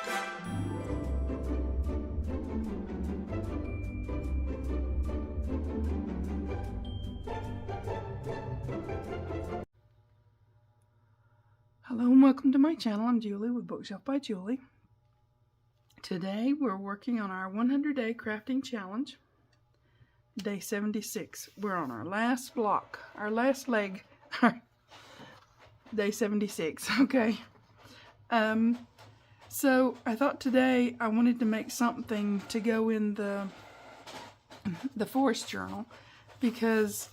Hello and welcome to my channel. I'm Julie with Bookshelf by Julie. Today we're working on our 100-day crafting challenge, day 76. We're on our last block, our last leg, day 76, okay? So I thought today I wanted to make something to go in the forest journal because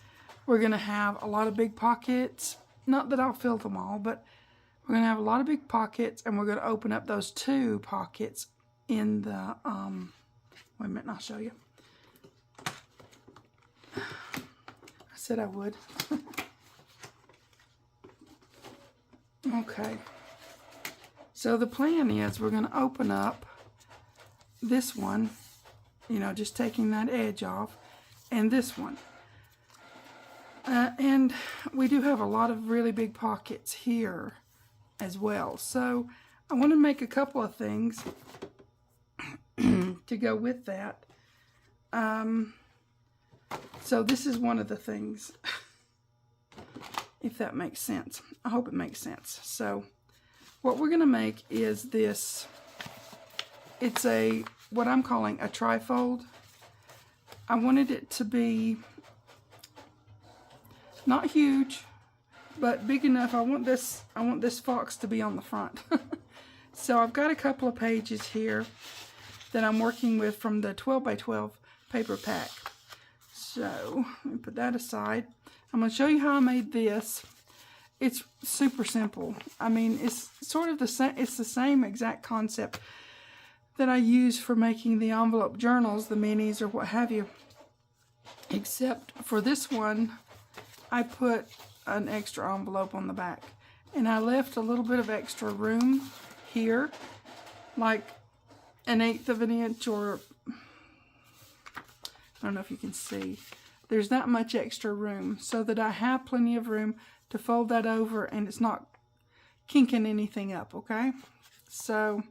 we're going to have a lot of big pockets. Not that I'll fill them all, but we're going to have a lot of big pockets, and we're going to open up those 2 pockets in the, wait a minute, I'll show you. I said I would. Okay. So the plan is we're going to open up this one, you know, just taking that edge off, and this one. And we do have a lot of really big pockets here as well. So I want to make a couple of things to go with that. So this is one of the things, if that makes sense. I hope it makes sense. So what we're going to make is this. It's what I'm calling a trifold. I wanted it to be not huge, but big enough. I want this fox to be on the front. So I've got a couple of pages here that I'm working with from the 12 by 12 paper pack. So let me put that aside. I'm going to show you how I made this. It's super simple. I mean, it's sort of the same. It's the same exact concept that I use for making the envelope journals, the minis or what have you. Except for this one, I put an extra envelope on the back, and I left a little bit of extra room here, like 1/8 of an inch, or I don't know if you can see. There's that much extra room so that I have plenty of room to fold that over and it's not kinking anything up, okay? So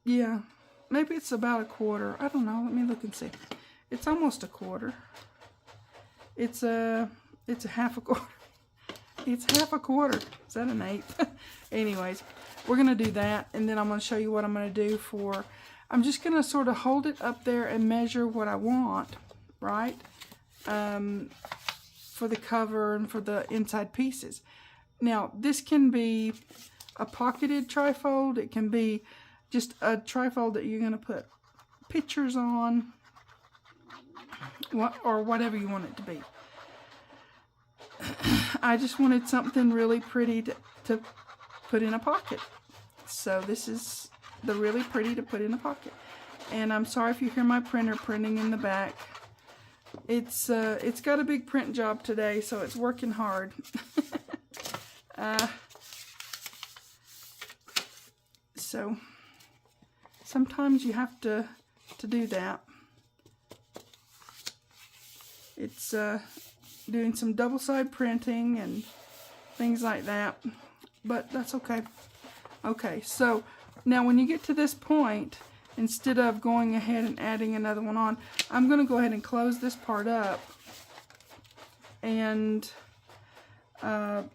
yeah, maybe it's about 1/4. I don't know. Let me look and see. It's almost 1/4. It's a 1/2 quarter. It's 1/2 quarter. Is that 1/8? Anyways, we're going to do that, and then I'm going to show you what I'm going to do for... I'm just going to sort of hold it up there and measure what I want, right? For the cover and for the inside pieces. Now, this can be a pocketed trifold. It can be just a trifold that you're going to put pictures on, or whatever you want it to be. I just wanted something really pretty to put in a pocket. So this is the really pretty to put in a pocket. And I'm sorry if you hear my printer printing in the back. It's got a big print job today, so it's working hard. So sometimes you have to do that. It's doing some double side printing and things like that, but that's okay. Okay, so now when you get to this point, instead of going ahead and adding another one on, I'm going to go ahead and close this part up, and I'm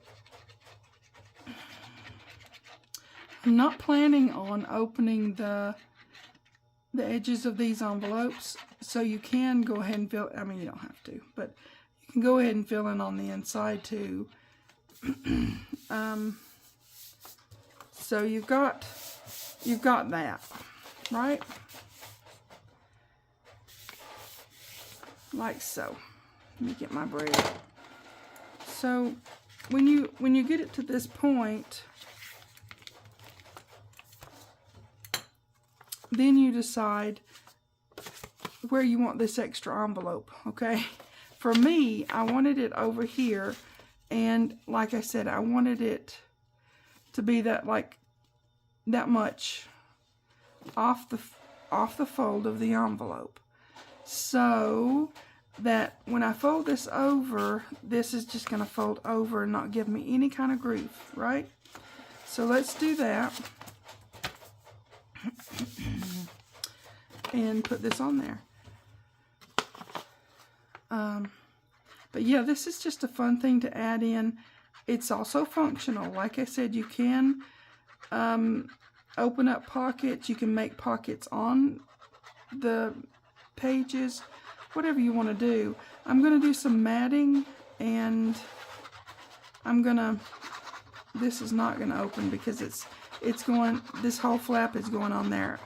not planning on opening the edges of these envelopes, so you can go ahead and fill, I mean, you don't have to, but you can go ahead and fill in on the inside too. So you've got that, right? Like so. Let me get my braid. So when you get it to this point, then you decide where you want this extra envelope, okay? For me, I wanted it over here, and like I said, I wanted it to be that much off the fold of the envelope, so that when I fold this over, this is just going to fold over and not give me any kind of groove, right? So let's do that. and put this on there. But yeah, this is just a fun thing to add in. It's also functional. Like I said, you can open up pockets. You can make pockets on the pages, whatever you want to do. I'm going to do some matting, and this is not going to open because it's going, this whole flap is going on there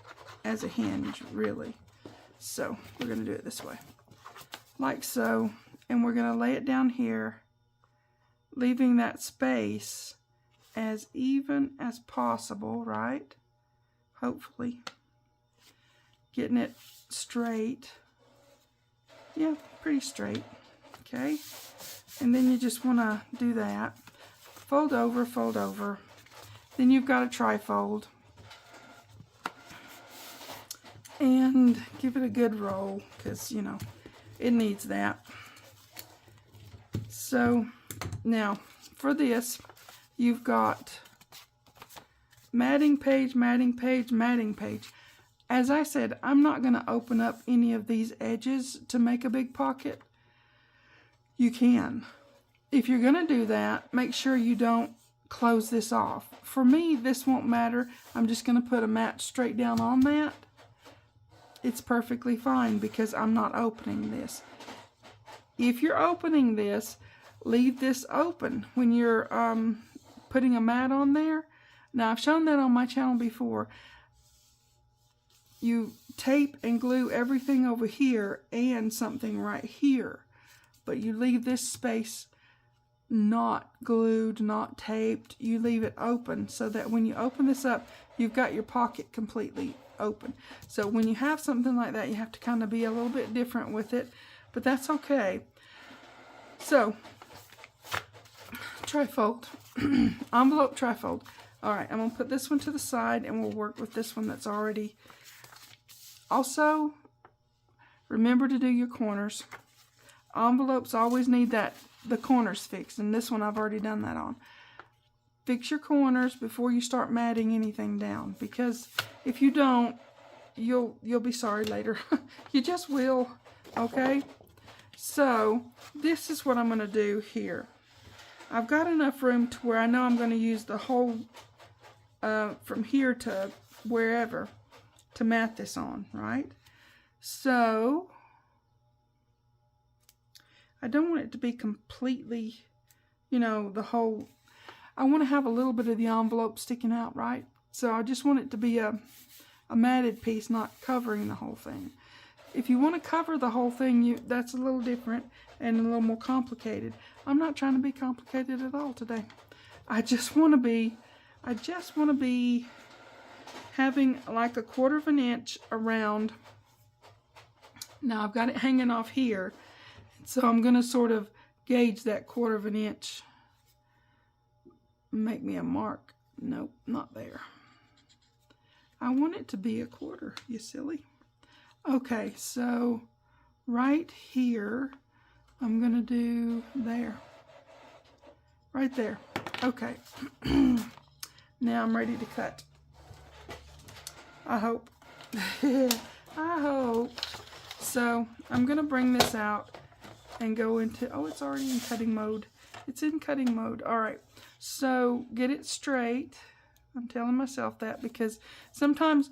as a hinge, really. So we're going to do it this way, like so, and we're going to lay it down here, leaving that space as even as possible, right? Hopefully. Getting it straight. Yeah, pretty straight. Okay. And then you just want to do that. Fold over, fold over. Then you've got a trifold. And give it a good roll, because, you know, it needs that. So, now, for this, you've got matting page, matting page, matting page. As I said, I'm not going to open up any of these edges to make a big pocket. You can. If you're going to do that, make sure you don't close this off. For me, this won't matter. I'm just going to put a mat straight down on that. It's perfectly fine because I'm not opening this. If you're opening this, leave this open when you're putting a mat on there. Now, I've shown that on my channel before. You tape and glue everything over here and something right here, but you leave this space not glued, not taped. You leave it open so that when you open this up, you've got your pocket completely open. So when you have something like that, you have to kind of be a little bit different with it, but that's okay. So, trifold, envelope trifold. All right, I'm going to put this one to the side, and we'll work with this one that's already. Also, remember to do your corners. Envelopes always need the corners fixed, and this one I've already done that on. Fix your corners before you start matting anything down, because if you don't, you'll be sorry later. You just will, okay? So, this is what I'm going to do here. I've got enough room to where I know I'm going to use the whole, from here to wherever, to mat this on, right? So, I don't want it to be completely, you know, the whole, I want to have a little bit of the envelope sticking out, right? So I just want it to be a matted piece, not covering the whole thing. If you want to cover the whole thing, that's a little different and a little more complicated. I'm not trying to be complicated at all today. I just want to be having like 1/4 of an inch around. Now I've got it hanging off here, so I'm going to sort of gauge that 1/4 of an inch. Make me a mark. Nope, not there. I want it to be 1/4, you silly. Okay, so right here, I'm going to do there. Right there. Okay. Now I'm ready to cut. I hope. I hope. So I'm going to bring this out and go into, oh, it's already in cutting mode. It's in cutting mode. All right. So get it straight. I'm telling myself that because sometimes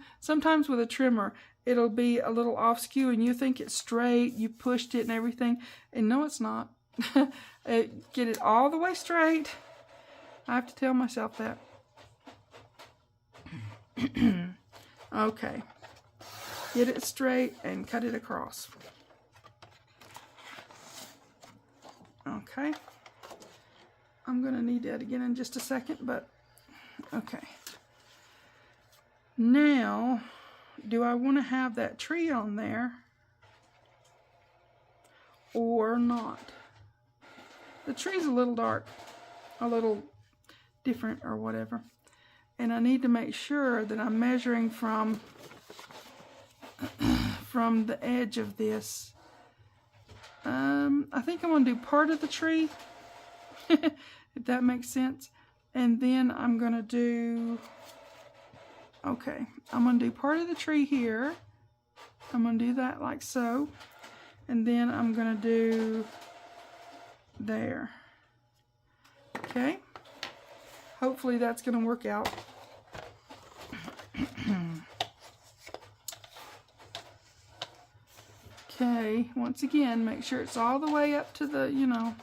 with a trimmer, it'll be a little off skew and you think it's straight, you pushed it and everything, and no, it's not. Get it all the way straight. I have to tell myself that. Okay. Get it straight and cut it across. Okay. I'm going to need that again in just a second, but okay. Now, do I want to have that tree on there or not? The tree's a little dark, a little different or whatever. And I need to make sure that I'm measuring from the edge of this. I think I'm going to do part of the tree, if that makes sense. And then I'm going to do Okay, I'm going to do part of the tree here. I'm going to do that like so. And then I'm going to do there. Okay. Hopefully that's going to work out. Okay, once again, make sure it's all the way up to the, you know,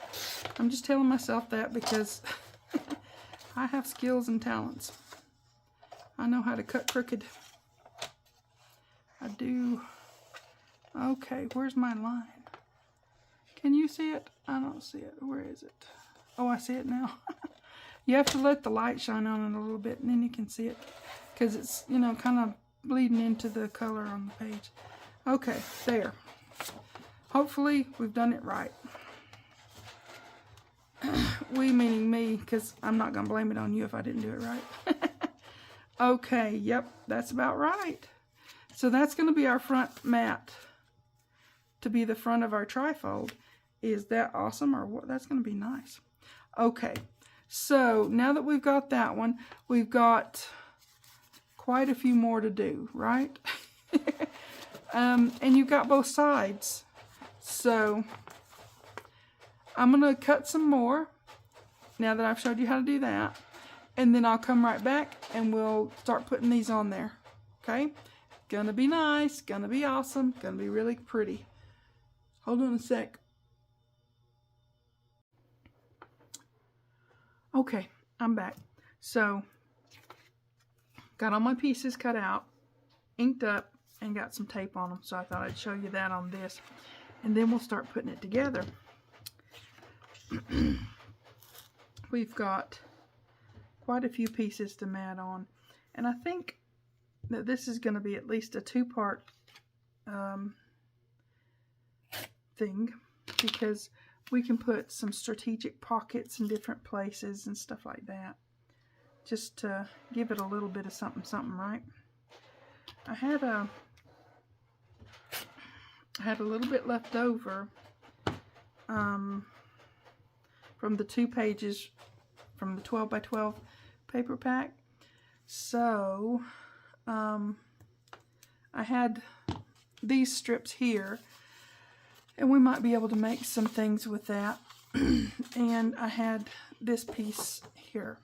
I'm just telling myself that because I have skills and talents. I know how to cut crooked. I do. Okay, where's my line? Can you see it? I don't see it. Where is it? Oh, I see it now. You have to let the light shine on it a little bit and then you can see it. Because it's, you know, kind of bleeding into the color on the page. Okay, there. Hopefully we've done it right. We meaning me, because I'm not going to blame it on you if I didn't do it right. Okay, yep, that's about right. So that's going to be our front mat to be the front of our trifold. Is that awesome, or what? That's going to be nice. Okay, so now that we've got that one, we've got quite a few more to do, right? And you've got both sides. So I'm going to cut some more now that I've showed you how to do that. And then I'll come right back and we'll start putting these on there. Okay? Gonna be nice, gonna be awesome, gonna be really pretty. Hold on a sec. Okay, I'm back. So, got all my pieces cut out, inked up, and got some tape on them. So I thought I'd show you that on this. And then we'll start putting it together. We've got quite a few pieces to mat on. And I think that this is going to be at least a two-part thing, because we can put some strategic pockets in different places and stuff like that, just to give it a little bit of something, right? I had a little bit left over from the 2 pages from the 12 by 12 paper pack. So I had these strips here, and we might be able to make some things with that. And I had this piece here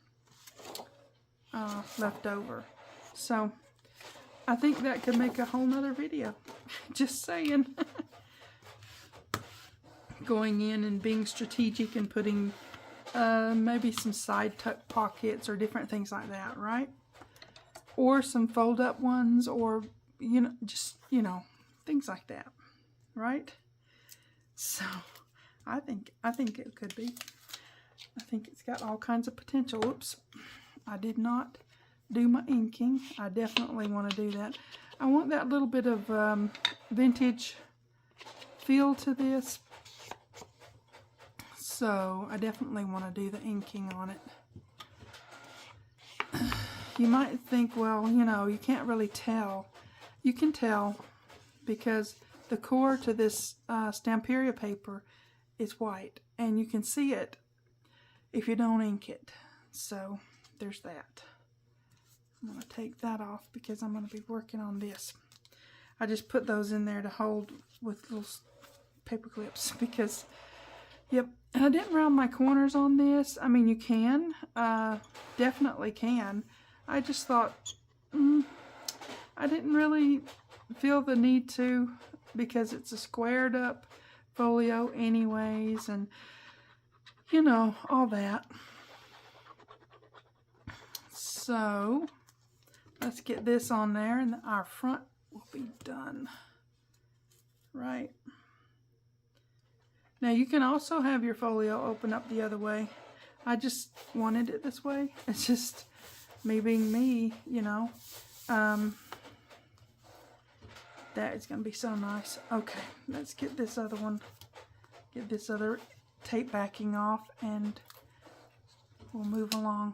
left over. So I think that could make a whole nother video. Just saying. Going in and being strategic and putting maybe some side tuck pockets or different things like that, right? Or some fold up ones, or, you know, just, you know, things like that, right? So I think it could be. I think it's got all kinds of potential. Oops, I did not do my inking. I definitely want to do that. I want that little bit of vintage feel to this. So I definitely want to do the inking on it. You might think, well, you know, you can't really tell. You can tell because the core to this Stamperia paper is white, and you can see it if you don't ink it. So there's that. I'm going to take that off because I'm going to be working on this. I just put those in there to hold with little paper clips because, yep, and I didn't round my corners on this. I mean, you can, definitely can. I just thought, I didn't really feel the need to, because it's a squared up folio anyways, and you know, all that. So let's get this on there and our front will be done. Right. Now you can also have your folio open up the other way. I just wanted it this way. It's just me being me, you know. That is going to be so nice. Okay, let's get this other one, get this other tape backing off, and we'll move along.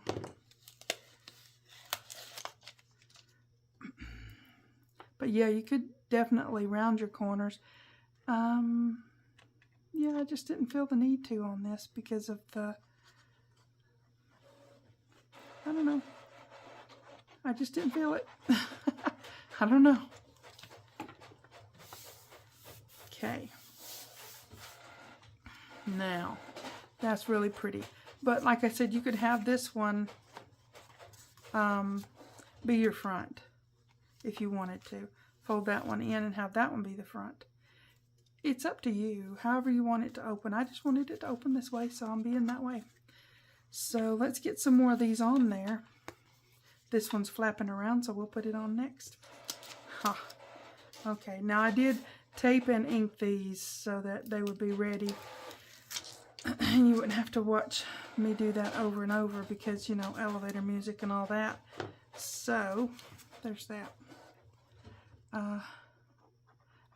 But yeah, you could definitely round your corners. Yeah, I just didn't feel the need to on this because of the, I don't know. I just didn't feel it. I don't know. Okay. Now, that's really pretty. But like I said, you could have this one be your front if you wanted to. Fold that one in and have that one be the front. It's up to you, however you want it to open. I just wanted it to open this way, so I'm being that way. So let's get some more of these on there. This one's flapping around, so we'll put it on next. Huh. Okay, now I did tape and ink these so that they would be ready. And you wouldn't have to watch me do that over and over because, you know, elevator music and all that. So, there's that.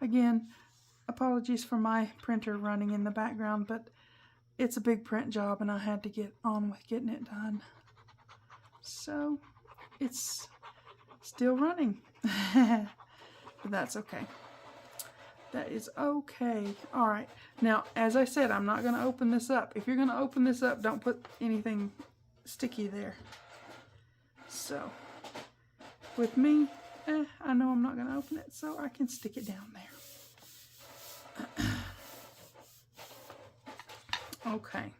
Again, apologies for my printer running in the background, but it's a big print job and I had to get on with getting it done. So, it's still running. But that's okay. That is okay. Alright, now as I said, I'm not going to open this up. If you're going to open this up, don't put anything sticky there. So, with me, I know I'm not going to open it, so I can stick it down there. Okay.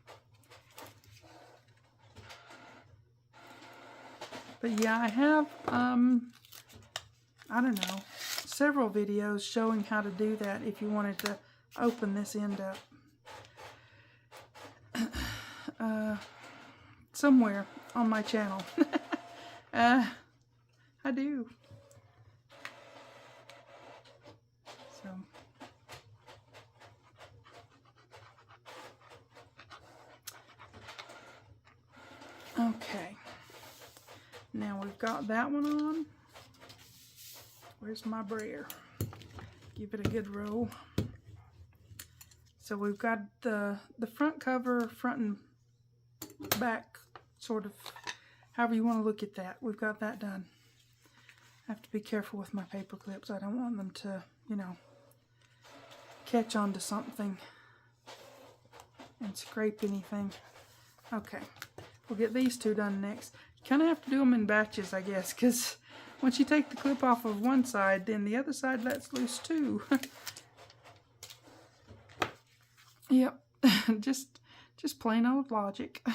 But yeah, I have, I don't know, several videos showing how to do that if you wanted to open this end up. Somewhere on my channel. I do. So. Okay. Now we've got that one on. Where's my brayer? Give it a good roll. So we've got the front cover, front and back, sort of, however you want to look at that. We've got that done. I have to be careful with my paper clips. I don't want them to, you know, catch onto something and scrape anything. Okay, we'll get these two done next. You kind of have to do them in batches, I guess, because once you take the clip off of one side, then the other side lets loose too. Yep, just plain old logic.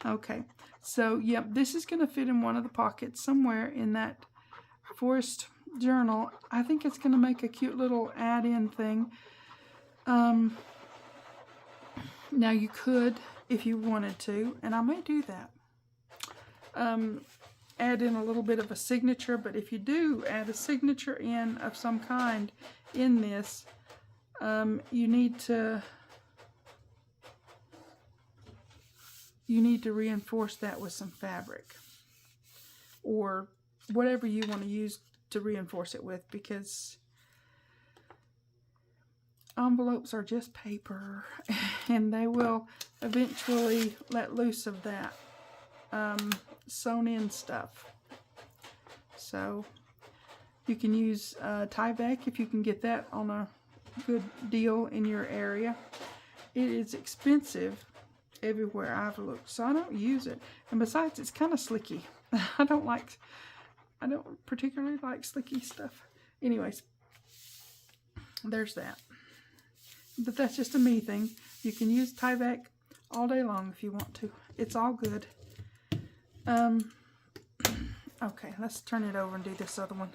Okay, so yep, this is going to fit in one of the pockets somewhere in that forest journal. I think it's going to make a cute little add-in thing. Now you could, if you wanted to, and I may do that, add in a little bit of a signature, but if you do add a signature in of some kind in this, you need to reinforce that with some fabric or whatever you want to use to reinforce it with, because envelopes are just paper and they will eventually let loose of that sewn in stuff. So you can use Tyvek if you can get that on a good deal in your area. It is expensive everywhere I've looked, so I don't use it. And besides, it's kind of slicky. I don't particularly like slicky stuff. Anyways, there's that. But that's just a me thing. You can use Tyvek all day long if you want to. It's all good. Okay, let's turn it over and do this other one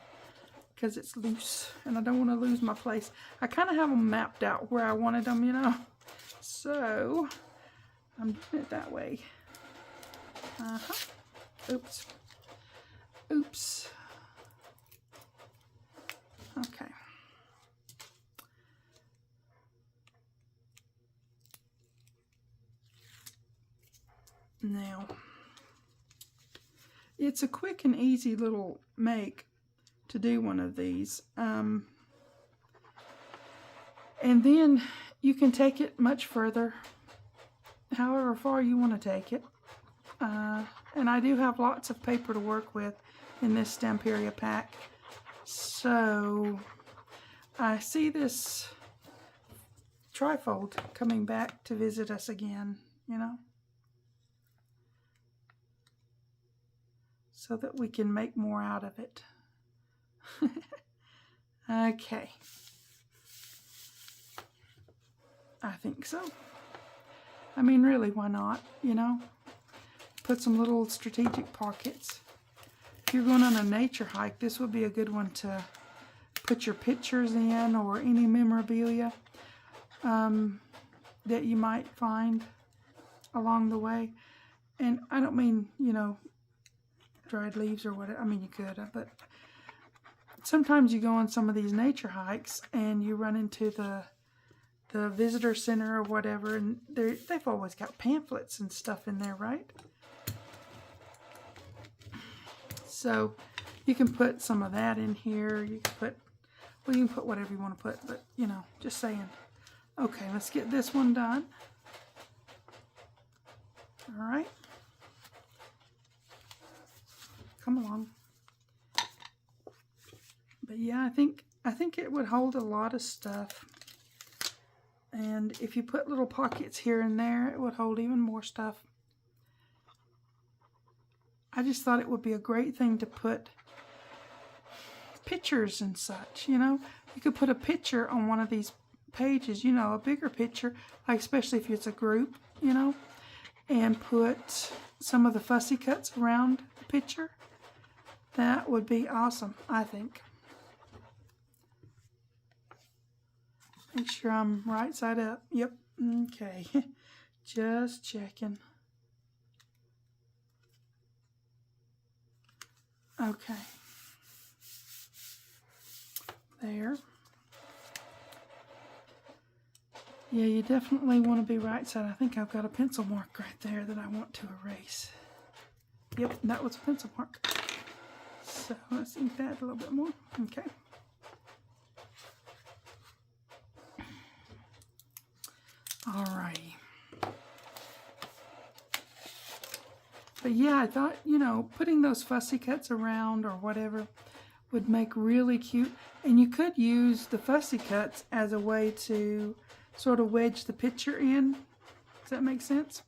because it's loose and I don't want to lose my place. I kind of have them mapped out where I wanted them, you know. So I'm doing it that way. Oops. Oops. Okay. Now, it's a quick and easy little make to do one of these. And then you can take it much further, however far you want to take it. And I do have lots of paper to work with in this Stamperia pack. So I see this trifold coming back to visit us again, you know. so that we can make more out of it. Okay. I think so. I mean, really, why not, you know? Put some little strategic pockets. If you're going on a nature hike, this would be a good one to put your pictures in, or any memorabilia that you might find along the way. And I don't mean, you know, dried leaves or whatever. I mean, you could, but sometimes you go on some of these nature hikes and you run into the visitor center or whatever, and they've always got pamphlets and stuff in there, right? So you can put some of that in here. You can put, well, you can put whatever you want to put, but, you know, just saying. Okay, let's get this one done. All right. Come along. But yeah, I think it would hold a lot of stuff. And if you put little pockets here and there, it would hold even more stuff. I just thought it would be a great thing to put pictures and such, you know. You could put a picture on one of these pages, you know, a bigger picture, like especially if it's a group, you know, and put some of the fussy cuts around the picture. That would be awesome, I think. Make sure I'm right side up. Yep. Okay. Just checking. Okay. There. Yeah, you definitely want to be right side. I think I've got a pencil mark right there that I want to erase. Yep, that was a pencil mark. So let's ink that a little bit more. Okay. Alrighty. But yeah, I thought, you know, putting those fussy cuts around or whatever would make really cute. And you could use the fussy cuts as a way to sort of wedge the picture in. Does that make sense?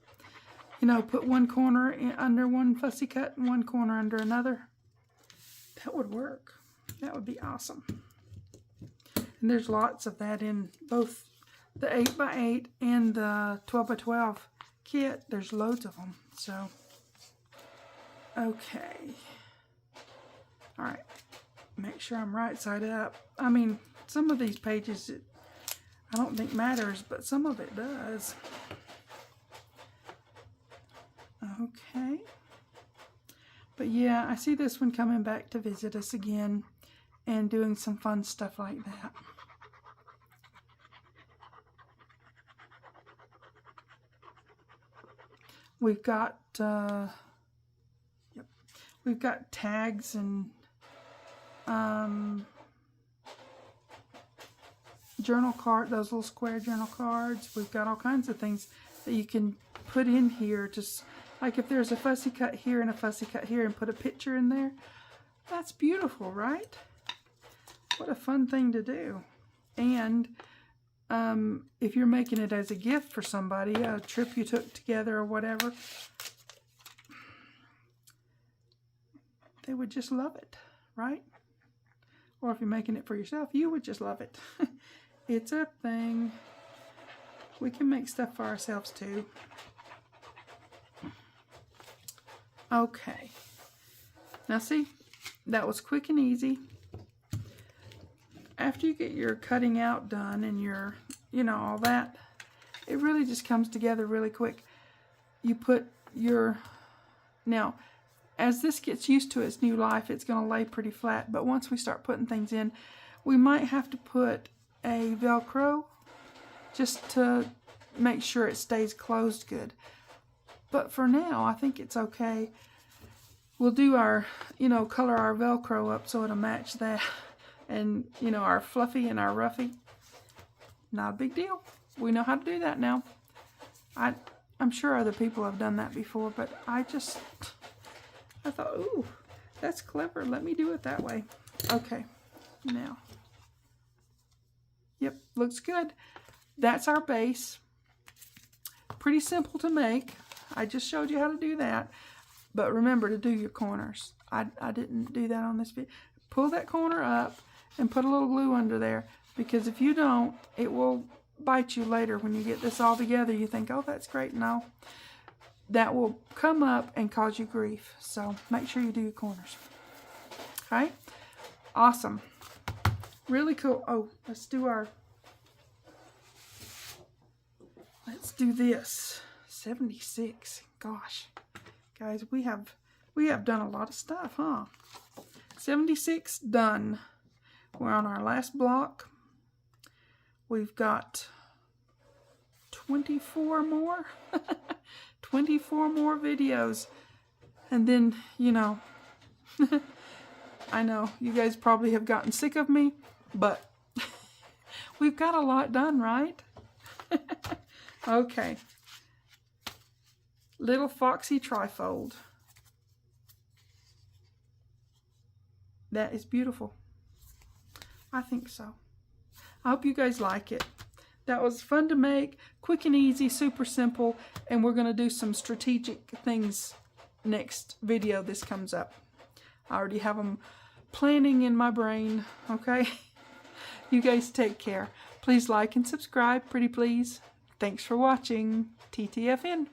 You know, put one corner under one fussy cut and one corner under another. That would work. That would be awesome. And there's lots of that in both the 8x8 and the 12x12 kit. There's loads of them. So, okay. All right. Make sure I'm right side up. I mean, some of these pages, I don't think matters, but some of it does. Okay. But yeah, I see this one coming back to visit us again and doing some fun stuff like that. We've got, we've got tags and journal card, those little square journal cards. We've got all kinds of things that you can put in here. Just like if there's a fussy cut here and a fussy cut here, and put a picture in there. That's beautiful, right? What a fun thing to do. And if you're making it as a gift for somebody, a trip you took together or whatever, they would just love it, right? Or if you're making it for yourself, you would just love it. It's a thing. We can make stuff for ourselves too. Okay. Now see, that was quick and easy. After you get your cutting out done and your, you know, all that, it really just comes together really quick. You put your, now, as this gets used to its new life, it's going to lay pretty flat. But once we start putting things in, we might have to put a Velcro just to make sure it stays closed good. But for now, I think it's okay. We'll do our, you know, color our Velcro up so it'll match that. And, you know, our fluffy and our roughy. Not a big deal. We know how to do that now. I'm sure other people have done that before, but I thought, ooh, that's clever. Let me do it that way. Okay, now. Yep, looks good. That's our base. Pretty simple to make. I just showed you how to do that. But remember to do your corners. I didn't do that on this video. Pull that corner up and put a little glue under there, because if you don't, it will bite you later when you get this all together. You think, oh, that's great. No, that will come up and cause you grief. So make sure you do your corners. Okay, awesome, really cool. Oh, let's do this. 76. Gosh, guys, we have done a lot of stuff, huh? 76 done. We're on our last block. We've got 24 more. 24 more videos. And then, you know, I know you guys probably have gotten sick of me, but we've got a lot done, right? Okay. Little Foxy trifold. That is beautiful. I think so. I hope you guys like it. That was fun to make, quick and easy, super simple, and we're going to do some strategic things next video this comes up. I already have them planning in my brain, okay? You guys take care. Please like and subscribe, pretty please. Thanks for watching. TTFN.